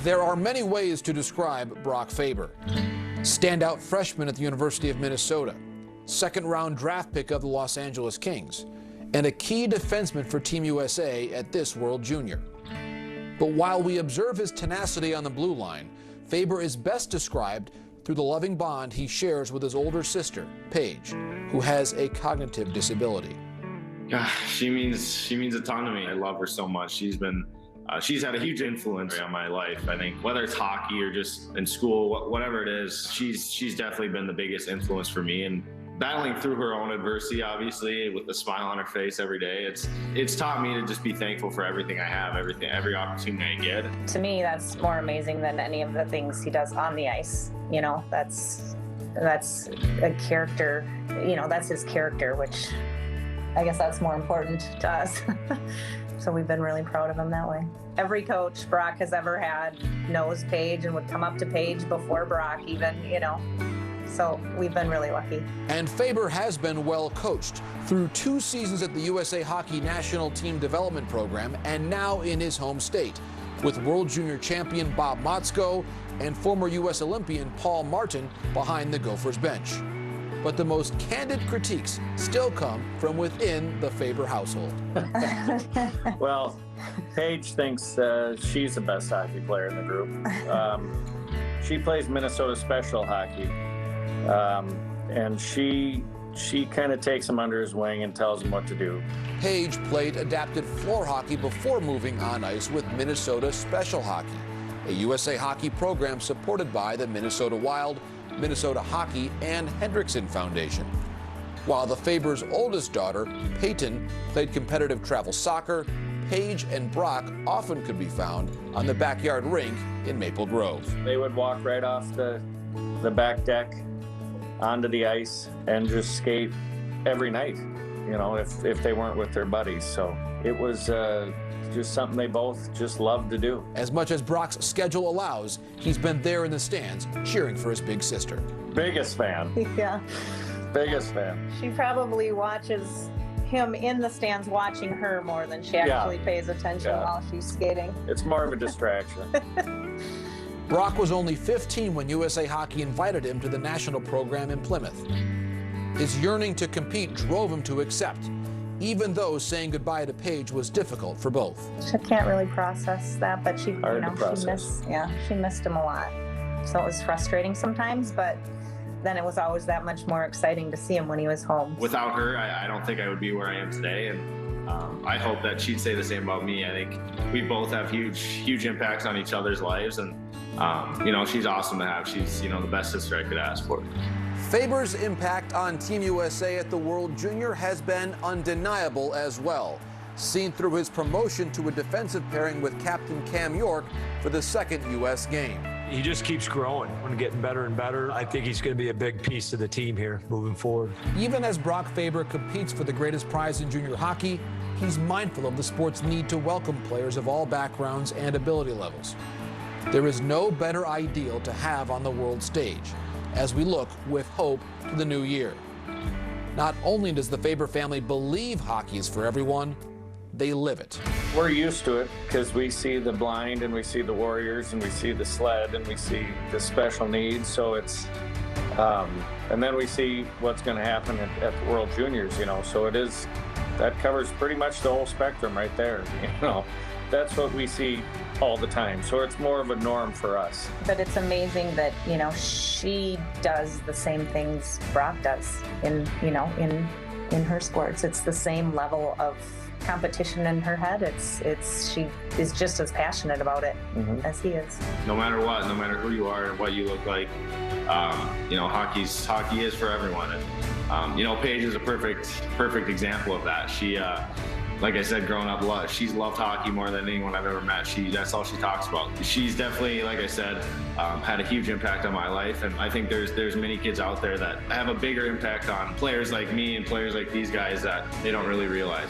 There are many ways to describe Brock Faber. Standout freshman at the University of Minnesota, second-round draft pick of the Los Angeles Kings, and a key defenseman for Team USA at this World Junior. But while we observe his tenacity on the blue line, Faber is best described through the loving bond he shares with his older sister, Paige, who has a cognitive disability. She means a ton to me. I love her so much. She's had a huge influence on my life. I think whether it's hockey or just in school, whatever it is, she's definitely been the biggest influence for me. And battling through her own adversity, obviously, with a smile on her face every day, it's taught me to just be thankful for everything I have, every opportunity I get. To me, that's more amazing than any of the things he does on the ice. You know, that's a character. You know, that's his character, which I guess that's more important to us. So we've been really proud of him that way. Every coach Brock has ever had knows Paige and would come up to Paige before Brock even, you know. So we've been really lucky. And Faber has been well coached through 2 seasons at the USA Hockey National Team Development Program and now in his home state with World Junior champion Bob Motzko and former U.S. Olympian Paul Martin behind the Gophers bench. But the most candid critiques still come from within the Faber household. Well, Paige thinks she's the best hockey player in the group. She plays Minnesota special hockey, and she kind of takes him under his wing and tells him what to do. Paige played adapted floor hockey before moving on ice with Minnesota Special Hockey, a USA Hockey program supported by the Minnesota Wild, Minnesota Hockey, and Hendrickson Foundation. While the Faber's oldest daughter, Peyton, played competitive travel soccer, Paige and Brock often could be found on the backyard rink in Maple Grove. They would walk right off the back deck onto the ice and just skate every night, you know, if they weren't with their buddies. So it was just something they both just loved to do. As much as Brock's schedule allows, he's been there in the stands cheering for his big sister. Biggest fan. Yeah. Biggest fan. She probably watches him in the stands watching her more than she actually pays attention while she's skating. It's more of a distraction. Brock was only 15 when USA Hockey invited him to the national program in Plymouth. His yearning to compete drove him to accept, even though saying goodbye to Paige was difficult for both. She can't really process that, but she, Hard to process. she missed him a lot. So it was frustrating sometimes, but then it was always that much more exciting to see him when he was home. Without her, I don't think I would be where I am today, and I hope that she'd say the same about me. I think we both have huge impacts on each other's lives, and you know, she's awesome to have. She's, you know, the best sister I could ask for. Faber's impact on Team USA at the World Junior has been undeniable as well, seen through his promotion to a defensive pairing with Captain Cam York for the second U.S. game. He just keeps growing and getting better and better. I think he's going to be a big piece of the team here moving forward. Even as Brock Faber competes for the greatest prize in junior hockey, he's mindful of the sport's need to welcome players of all backgrounds and ability levels. There is no better ideal to have on the world stage as we look with hope to the new year. Not only does the Faber family believe hockey is for everyone, they live it. We're used to it because we see the blind and we see the Warriors and we see the sled and we see the special needs. So it's, and then we see what's going to happen at the World Juniors, you know. So it is, that covers pretty much the whole spectrum right there, you know. That's what we see all the time. So it's more of a norm for us. But it's amazing that, you know, she does the same things Brock does in, you know, in her sports. It's the same level of competition in her head. She is just as passionate about it as he is. No matter what, no matter who you are and what you look like, you know, hockey is for everyone. And, you know, Paige is a perfect example of that. She, like I said, growing up, she's loved hockey more than anyone I've ever met. That's all she talks about. She's definitely, like I said, had a huge impact on my life, and I think there's many kids out there that have a bigger impact on players like me and players like these guys that they don't really realize.